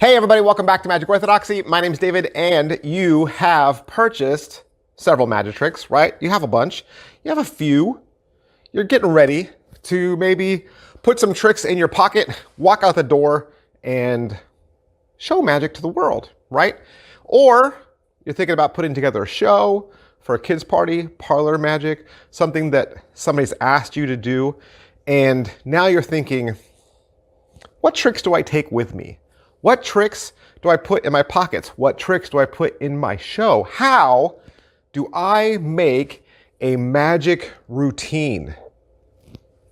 Hey everybody, welcome back to Magic Orthodoxy. My name's David, and you have purchased several magic tricks, right? You have a bunch. You have a few. You're getting ready to maybe put some tricks in your pocket, walk out the door, and show magic to the world, right? Or you're thinking about putting together a show for a kid's party, parlor magic, something that somebody's asked you to do, and now you're thinking, what tricks do I take with me? What tricks do I put in my pockets? What tricks do I put in my show? How do I make a magic routine?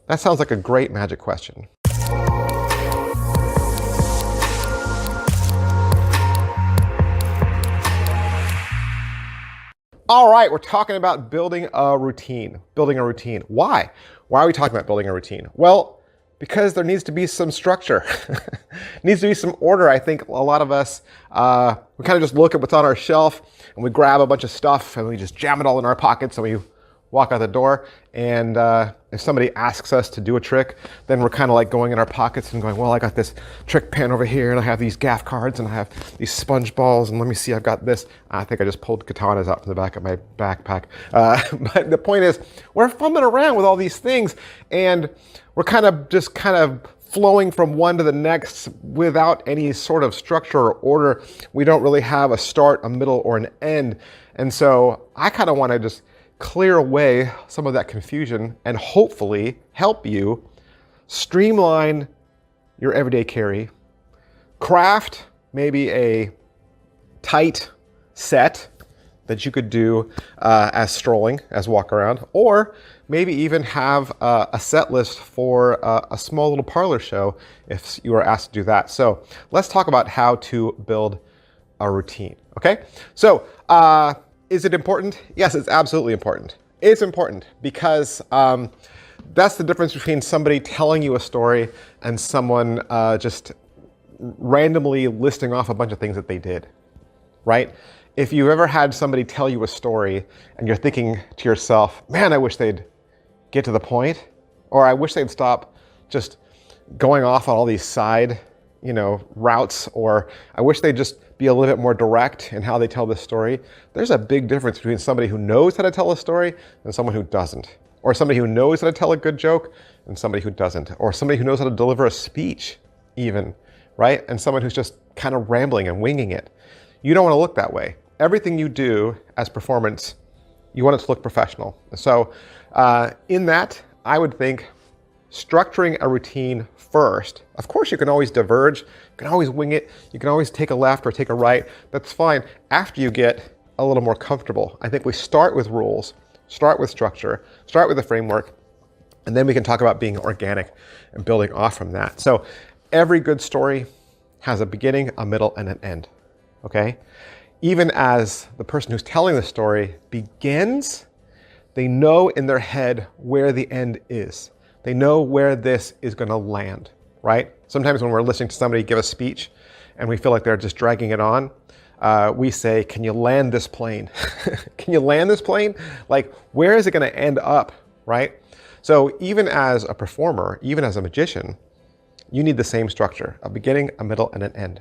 That sounds like a great magic question. All right, we're talking about building a routine. Building a routine. Why? Why are we talking about building a routine? Well, because there needs to be some structure. Needs to be some order. I think a lot of us, we kind of just look at what's on our shelf and we grab a bunch of stuff and we just jam it all in our pockets and we walk out the door. And if somebody asks us to do a trick, then we're kind of like going in our pockets and going, well, I got this trick pen over here and I have these gaff cards and I have these sponge balls and let me see, I've got this. I think I just pulled katanas out from the back of my backpack. But the point is, we're fumbling around with all these things and we're kind of flowing from one to the next without any sort of structure or order. We don't really have a start, a middle, or an end. And so I kind of want to just clear away some of that confusion and hopefully help you streamline your everyday carry, craft maybe a tight set that you could do as strolling, as walk around, or maybe even have a set list for a small little parlor show if you are asked to do that. So let's talk about how to build a routine, okay? So is it important? Yes, it's absolutely important. It's important because that's the difference between somebody telling you a story and someone just randomly listing off a bunch of things that they did, right? If you've ever had somebody tell you a story and you're thinking to yourself, man, I wish they'd get to the point, or I wish they'd stop just going off on all these side, routes, or I wish they'd just be a little bit more direct in how they tell this story. There's a big difference between somebody who knows how to tell a story and someone who doesn't, or somebody who knows how to tell a good joke and somebody who doesn't, or somebody who knows how to deliver a speech even, right? And someone who's just kind of rambling and winging it. You don't want to look that way. Everything you do as performance, you want it to look professional. So in that, I would think structuring a routine first. Of course, you can always diverge. You can always wing it. You can always take a left or take a right. That's fine after you get a little more comfortable. I think we start with rules, start with structure, start with a framework, and then we can talk about being organic and building off from that. So every good story has a beginning, a middle, and an end, okay? Even as the person who's telling the story begins, they know in their head where the end is. They know where this is going to land, right? Sometimes when we're listening to somebody give a speech and we feel like they're just dragging it on, we say, can you land this plane? Can you land this plane? Like, where is it going to end up, right? So even as a performer, even as a magician, you need the same structure, a beginning, a middle, and an end.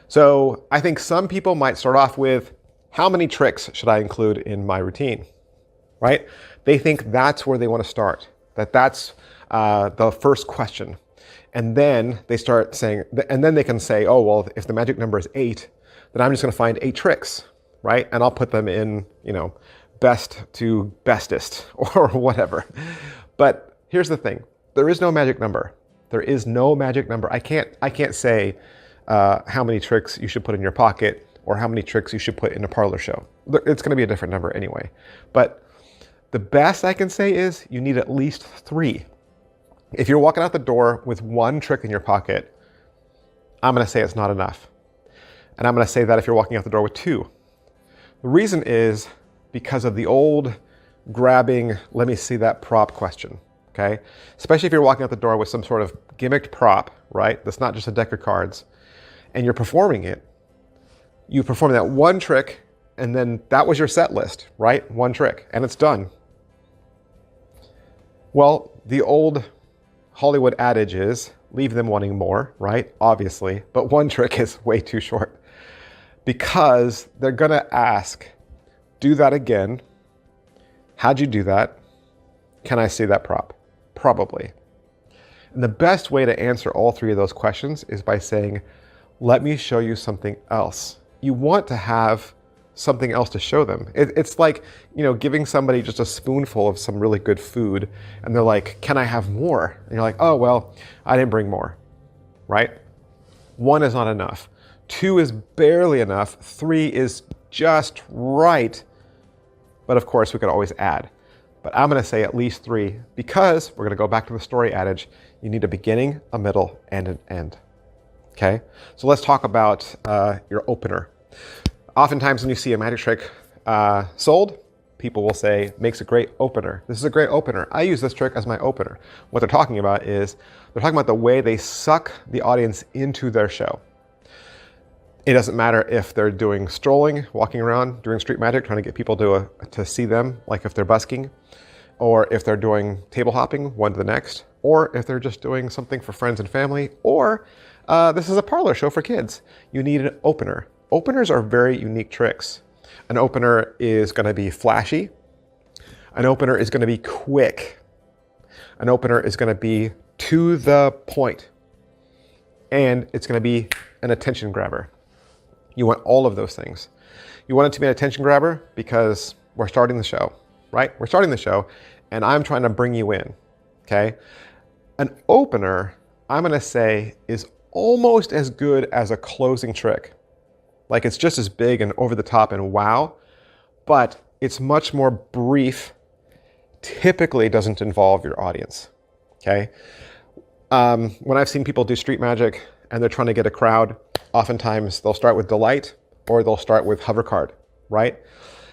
So I think some people might start off with, how many tricks should I include in my routine, right? They think that's where they want to start, that's the first question. And then they start saying, and then they can say, oh, well, if the magic number is 8, then I'm just going to find 8 tricks, right? And I'll put them in, best to bestest or whatever. But here's the thing. There is no magic number. There is no magic number. I can't say how many tricks you should put in your pocket or how many tricks you should put in a parlor show. It's going to be a different number anyway. But the best I can say is you need at least 3. If you're walking out the door with 1 trick in your pocket, I'm going to say it's not enough. And I'm going to say that if you're walking out the door with 2. The reason is because of the old grabbing, let me see that prop question, okay? Especially if you're walking out the door with some sort of gimmicked prop, right? That's not just a deck of cards. And you're performing it. You perform that 1 trick, and then that was your set list, right? 1 trick, and it's done. Well, the old Hollywood adage is, leave them wanting more, right? Obviously, but one trick is way too short because they're gonna ask, do that again. How'd you do that? Can I see that prop? Probably. And the best way to answer all three of those questions is by saying, let me show you something else. You want to have something else to show them. It's like, giving somebody just a spoonful of some really good food and they're like, can I have more? And you're like, oh, well, I didn't bring more, right? 1 is not enough. 2 is barely enough. 3 is just right. But of course, we could always add. But I'm going to say at least 3 because we're going to go back to the story adage. You need a beginning, a middle, and an end. Okay? So let's talk about your opener. Oftentimes when you see a magic trick sold, people will say, makes a great opener. This is a great opener. I use this trick as my opener. What they're talking about is, they're talking about the way they suck the audience into their show. It doesn't matter if they're doing strolling, walking around, doing street magic, trying to get people to see them, like if they're busking, or if they're doing table hopping, one to the next, or if they're just doing something for friends and family, or this is a parlor show for kids. You need an opener. Openers are very unique tricks. An opener is going to be flashy. An opener is going to be quick. An opener is going to be to the point. And it's going to be an attention grabber. You want all of those things. You want it to be an attention grabber because we're starting the show, right? We're starting the show and I'm trying to bring you in, okay? An opener, I'm going to say, is almost as good as a closing trick. Like it's just as big and over the top and wow, but it's much more brief, typically doesn't involve your audience, okay? When I've seen people do street magic and they're trying to get a crowd, oftentimes they'll start with delight or they'll start with hover card, right?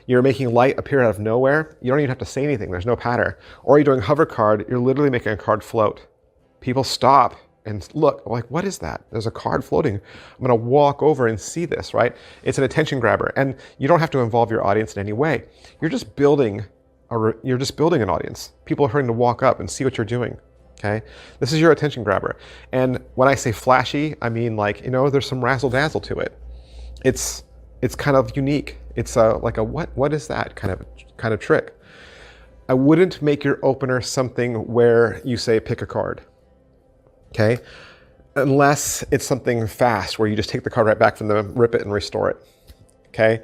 You're making light appear out of nowhere. You don't even have to say anything. There's no patter. Or you're doing hover card. You're literally making a card float. People stop and look, like, what is that? There's a card floating. I'm going to walk over and see this, right? It's an attention grabber. And you don't have to involve your audience in any way. You're just building an audience. People are starting to walk up and see what you're doing. Okay, this is your attention grabber. And when I say flashy, I mean like, there's some razzle dazzle to it. It's kind of unique. It's like a what is that kind of trick. I wouldn't make your opener something where you say pick a card. Okay, unless it's something fast where you just take the card right back from them, rip it and restore it. Okay,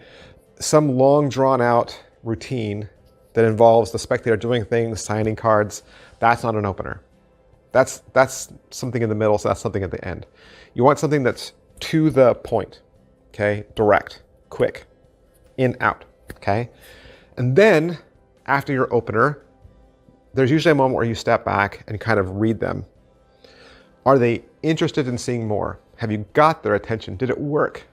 some long drawn out routine that involves the spectator doing things, signing cards, that's not an opener. That's something in the middle, so that's something at the end. You want something that's to the point, okay? Direct, quick, in, out, okay? And then, after your opener, there's usually a moment where you step back and kind of read them. Are they interested in seeing more? Have you got their attention? Did it work,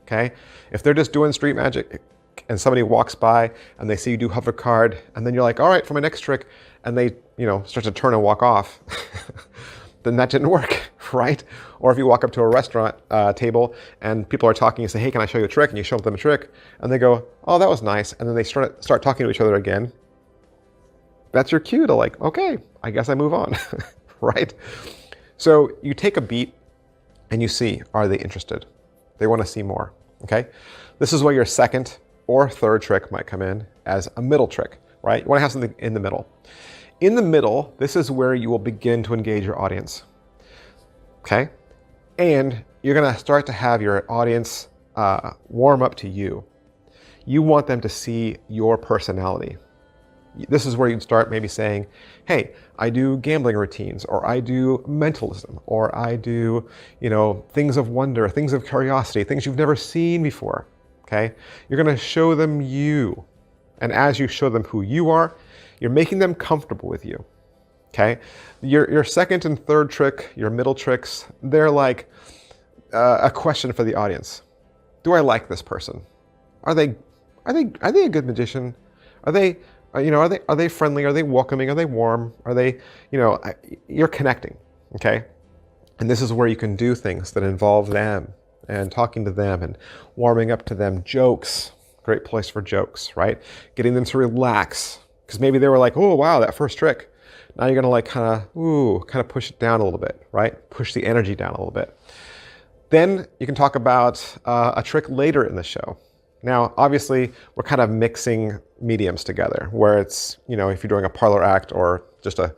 okay? If they're just doing street magic and somebody walks by and they see you do hover card, and then you're like, all right, for my next trick, and they, start to turn and walk off, then that didn't work, right? Or if you walk up to a restaurant table and people are talking and say, hey, can I show you a trick? And you show them a trick and they go, oh, that was nice. And then they start talking to each other again. That's your cue to like, okay, I guess I move on, right? So you take a beat and you see, are they interested? They want to see more, okay? This is where your second or third trick might come in as a middle trick, right? You want to have something in the middle. In the middle, this is where you will begin to engage your audience, okay? And you're going to start to have your audience warm up to you. You want them to see your personality. This is where you'd start maybe saying, hey, I do gambling routines, or I do mentalism, or I do, things of wonder, things of curiosity, things you've never seen before, okay? You're going to show them you. And as you show them who you are, you're making them comfortable with you, okay? Your second and third trick, your middle tricks, they're like a question for the audience. Do I like this person? Are they a good magician? Are they friendly? Are they welcoming? Are they warm? Are they, you're connecting, okay? And this is where you can do things that involve them and talking to them and warming up to them. Jokes, great place for jokes, right? Getting them to relax. Because maybe they were like, oh, wow, that first trick. Now you're gonna like kind of push it down a little bit, right? Push the energy down a little bit. Then you can talk about a trick later in the show. Now, obviously, we're kind of mixing mediums together, where it's, you know, if you're doing a parlor act or just a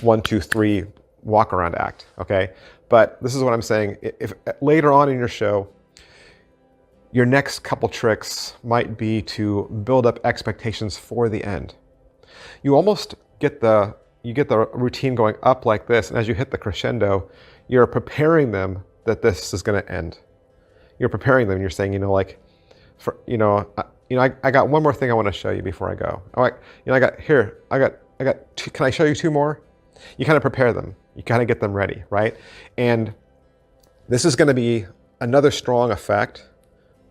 1, 2, 3 walk around act, okay? But this is what I'm saying. If later on in your show, your next couple tricks might be to build up expectations for the end. You almost get the routine going up like this, and as you hit the crescendo, you're preparing them that this is going to end. You're preparing them. You're saying, you know, like, I got one more thing I want to show you before I go. Can I show you 2 more? You kind of prepare them. You kind of get them ready, right? And this is going to be another strong effect,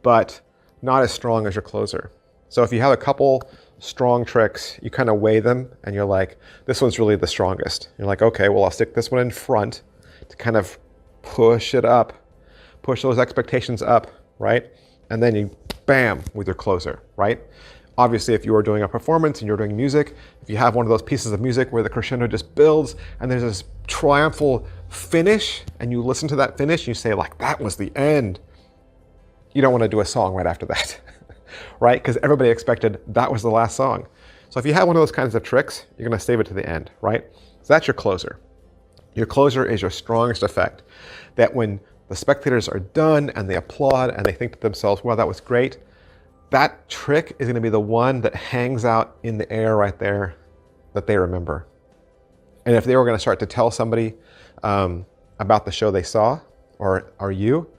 but not as strong as your closer. So if you have a couple strong tricks, you kind of weigh them and you're like, this one's really the strongest. You're like, okay, well, I'll stick this one in front to kind of push it up, push those expectations up, right? And then you bam with your closer, right? Obviously, if you are doing a performance and you're doing music, if you have one of those pieces of music where the crescendo just builds and there's this triumphal finish, and you listen to that finish, you say like, that was the end. You don't want to do a song right after that, right? Because everybody expected that was the last song. So if you have one of those kinds of tricks, you're going to save it to the end, right? So that's your closer. Your closer is your strongest effect, that when the spectators are done and they applaud and they think to themselves, well, that was great, that trick is going to be the one that hangs out in the air right there that they remember. And if they were going to start to tell somebody about the show they saw, or you,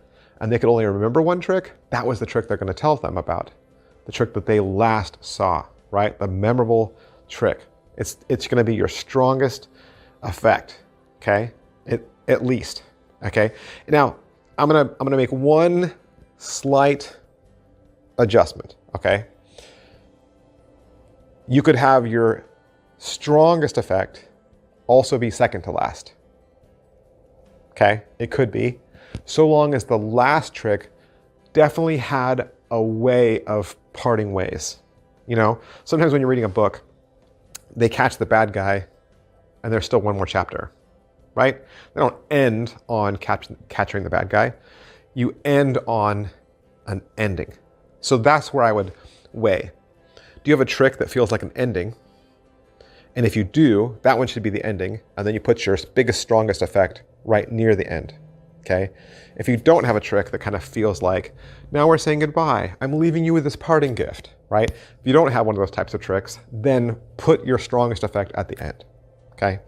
and they could only remember one trick, that was the trick they're going to tell them about. The trick that they last saw, right? The memorable trick. It's going to be your strongest effect, okay? At least, okay? Now, I'm gonna make one slight adjustment, okay? You could have your strongest effect also be second to last, okay? It could be, so long as the last trick definitely had a way of parting ways. You know, sometimes when you're reading a book, they catch the bad guy and there's still one more chapter, right? They don't end on capturing the bad guy. You end on an ending. So that's where I would weigh. Do you have a trick that feels like an ending? And if you do, that one should be the ending. And then you put your biggest, strongest effect right near the end, okay? If you don't have a trick that kind of feels like, now we're saying goodbye, I'm leaving you with this parting gift, right? If you don't have one of those types of tricks, then put your strongest effect at the end, okay?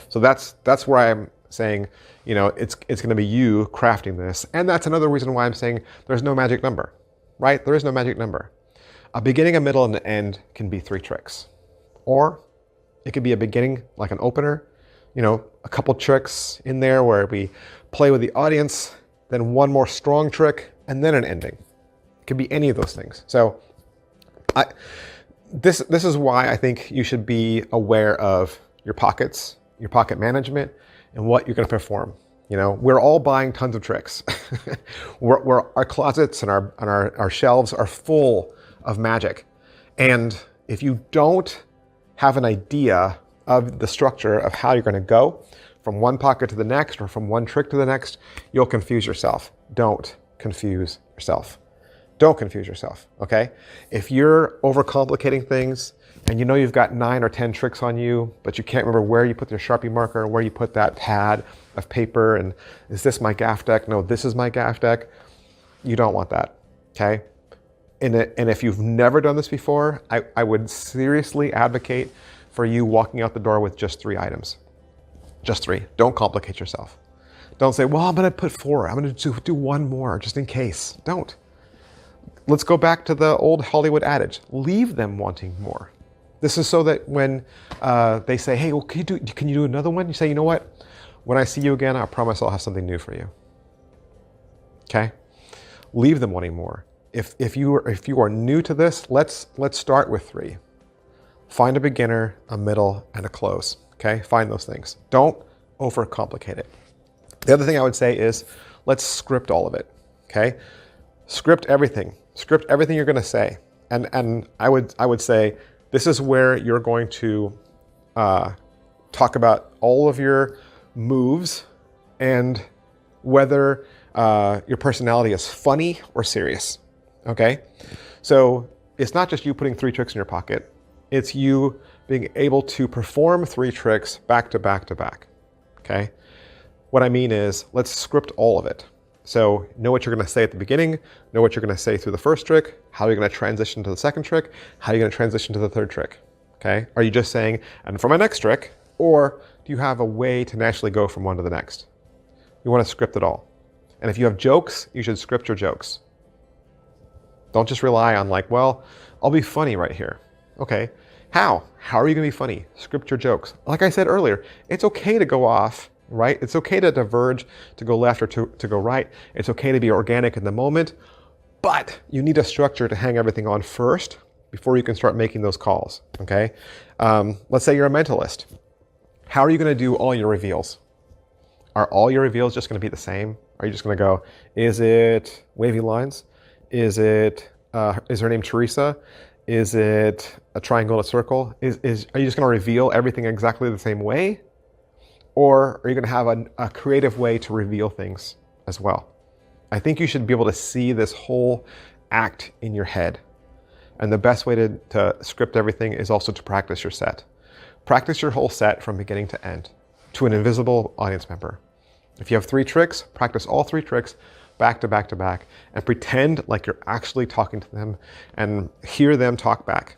So that's where I'm saying, you know, it's going to be you crafting this. And that's another reason why I'm saying there's no magic number, right? There is no magic number. A beginning, a middle, and an end can be 3 tricks. Or it could be a beginning, like an opener, you know, a couple tricks in there where we play with the audience, then one more strong trick, and then an ending. It could be any of those things. So this is why I think you should be aware of your pockets, your pocket management, and what you're going to perform. You know, we're all buying tons of tricks. Our closets and our shelves are full of magic. And if you don't have an idea of the structure of how you're going to go from one pocket to the next or from one trick to the next, you'll confuse yourself. Don't confuse yourself. Don't confuse yourself, okay? If you're overcomplicating things and you know you've got 9 or 10 tricks on you, but you can't remember where you put your Sharpie marker, where you put that pad of paper, and is this my gaff deck? No, this is my gaff deck. You don't want that, okay? And if you've never done this before, I would seriously advocate for you walking out the door with just 3 items. Just 3. Don't complicate yourself. Don't say, well, I'm going to put 4. I'm going to do 1 more just in case. Don't. Let's go back to the old Hollywood adage. Leave them wanting more. This is so that when they say, hey, well, can you do another one? You say, you know what? When I see you again, I promise I'll have something new for you. Okay? Leave them wanting more. If you are new to this, let's start with 3. Find a beginner, a middle, and a close. Okay? Find those things. Don't overcomplicate it. The other thing I would say is let's script all of it. Okay? Script everything. Script everything you're going to say. And I would say this is where you're going to talk about all of your moves and whether your personality is funny or serious, okay? So it's not just you putting 3 tricks in your pocket, it's you being able to perform 3 tricks back to back to back, okay? What I mean is, let's script all of it. So know what you're gonna say at the beginning, know what you're gonna say through the first trick, how you're gonna transition to the second trick, how you're gonna transition to the third trick, okay? Are you just saying, and for my next trick, or do you have a way to naturally go from one to the next? You wanna script it all. And if you have jokes, you should script your jokes. Don't just rely on like, well, I'll be funny right here. Okay, how? How are you gonna be funny? Script your jokes. Like I said earlier, it's okay to go off, right? It's okay to diverge, to go left or to go right. It's okay to be organic in the moment, but you need a structure to hang everything on first before you can start making those calls, okay? Let's say you're a mentalist. How are you gonna do all your reveals? Are all your reveals just gonna be the same? Are you just gonna go, is it wavy lines? Is her name Teresa? Is it a triangle and a circle? Are you just gonna reveal everything exactly the same way? Or are you gonna have a creative way to reveal things as well? I think you should be able to see this whole act in your head. And the best way to script everything is also to practice your set. Practice your whole set from beginning to end to an invisible audience member. If you have 3 tricks, practice all 3 tricks back to back to back and pretend like you're actually talking to them and hear them talk back,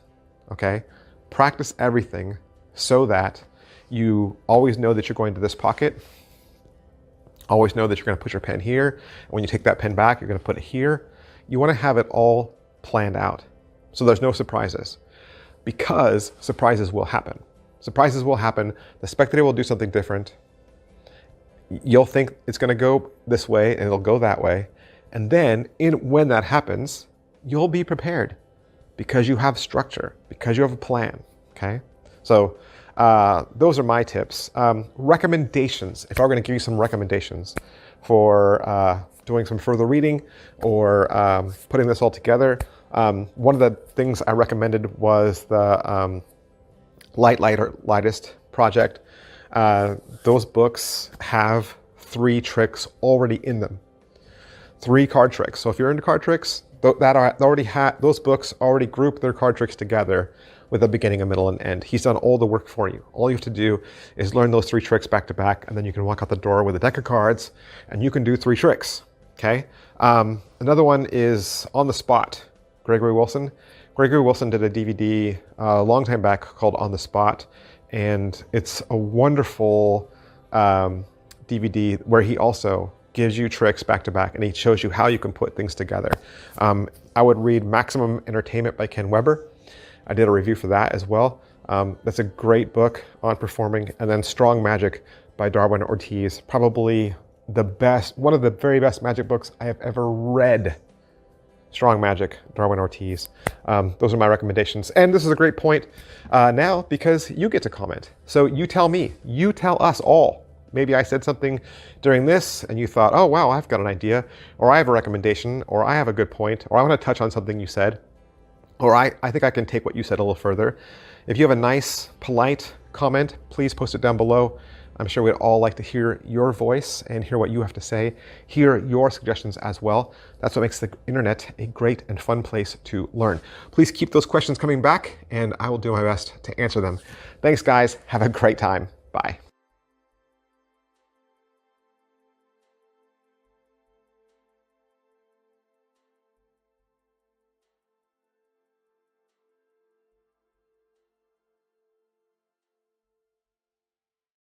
okay? Practice everything so that you always know that you're going to this pocket, always know that you're gonna put your pen here, and when you take that pen back, you're gonna put it here. You wanna have it all planned out so there's no surprises, because surprises will happen. Surprises will happen, the spectator will do something different, you'll think it's gonna go this way and it'll go that way, and then when that happens, you'll be prepared because you have structure, because you have a plan, okay? So those are my tips. Recommendations, if I were gonna give you some recommendations for doing some further reading or putting this all together, one of the things I recommended was the Lightest project. Those books have 3 tricks already in them. 3 card tricks. So if you're into card tricks, those books already group their card tricks together with a beginning, a middle, and end. He's done all the work for you. All you have to do is learn those 3 tricks back to back, and then you can walk out the door with a deck of cards, and you can do 3 tricks, okay? Another one is On the Spot, Gregory Wilson. Gregory Wilson did a DVD a long time back called On the Spot, and it's a wonderful DVD where he also gives you tricks back to back, and he shows you how you can put things together. I would read Maximum Entertainment by Ken Weber. I did a review for that as well. That's a great book on performing. And then Strong Magic by Darwin Ortiz, probably the best, one of the very best magic books I have ever read. Strong Magic, Darwin Ortiz. Those are my recommendations. And this is a great point now because you get to comment. So you tell me, you tell us all. Maybe I said something during this and you thought, oh wow, I've got an idea, or I have a recommendation, or I have a good point, or I want to touch on something you said, or I think I can take what you said a little further. If you have a nice, polite comment, please post it down below. I'm sure we'd all like to hear your voice and hear what you have to say, hear your suggestions as well. That's what makes the internet a great and fun place to learn. Please keep those questions coming back, and I will do my best to answer them. Thanks, guys. Have a great time. Bye.